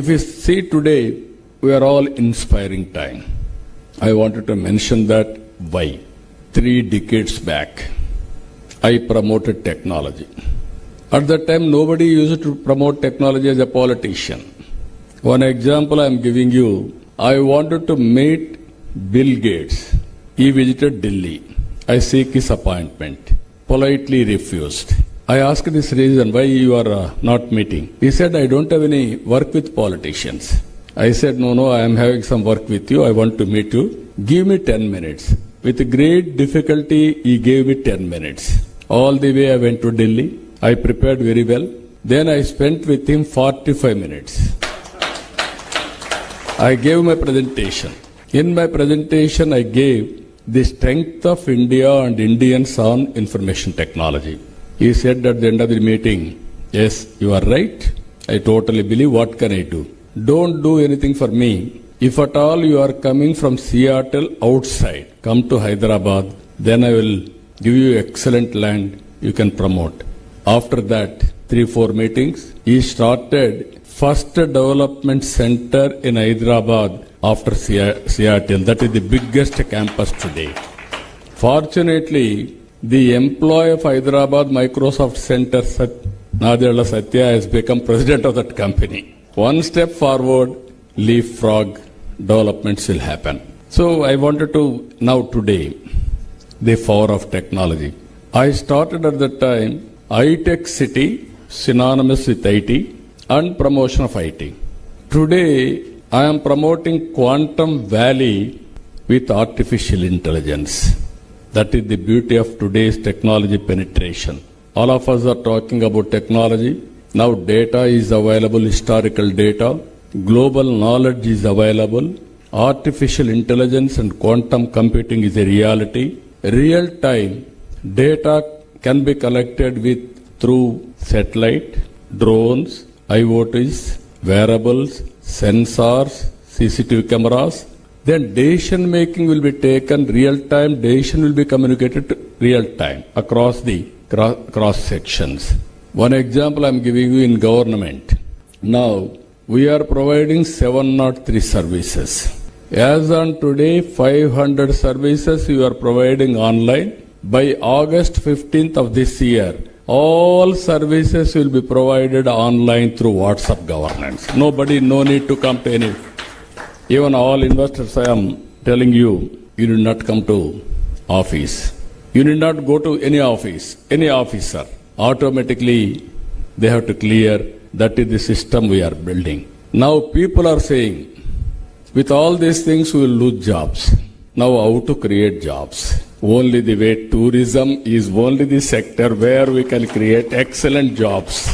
If you see today, we are all inspiring time. I wanted to mention that why. 3 decades back, I promoted technology. At that time, nobody used to promote technology as a politician. One example I am giving you, I wanted to meet Bill Gates. He visited Delhi. I seek his appointment. Politely refused. I asked this reason, why you are not meeting. He said, I don't have any work with politicians. I said, no, I am having some work with you. I want to meet you. Give me 10 minutes. With great difficulty, he gave me 10 minutes. All the way I went to Delhi. I prepared very well. Then I spent with him 45 minutes. I gave my presentation. In my presentation, I gave the strength of India and Indians on information technology. He said at the end of the meeting, yes, you are right. I totally believe. What can I do? Don't do anything for me. If at all you are coming from Seattle outside, come to Hyderabad, then I will give you excellent land you can promote. After that, 3-4 meetings, he started first development center in Hyderabad after Seattle. That is the biggest campus today. Fortunately, the employee of Hyderabad Microsoft Center, Nadella Satya, has become president of that company. One step forward, leapfrog developments will happen. So I wanted to, now today, the power of technology. I started at that time, iTech City, synonymous with IT, and promotion of IT. Today, I am promoting Quantum Valley with artificial intelligence. That is the beauty of today's technology penetration. All of us are talking about technology. Now data is available, historical data. Global knowledge is available. Artificial intelligence and quantum computing is a reality. Real time data can be collected through satellite, drones, IoTs, wearables, sensors, CCTV cameras. Then decision making will be taken real time, decision will be communicated real time across the cross sections. One example I am giving you in government. Now, we are providing 703 services. As on today, 500 services you are providing online. By August 15th of this year, all services will be provided online through WhatsApp governance. No need to come to any. Even all investors, I am telling you, you do not come to office. You need not go to any office, any officer. Automatically, they have to clear. That is the system we are building. Now people are saying, with all these things we will lose jobs. Now how to create jobs? Only the way tourism is only the sector where we can create excellent jobs.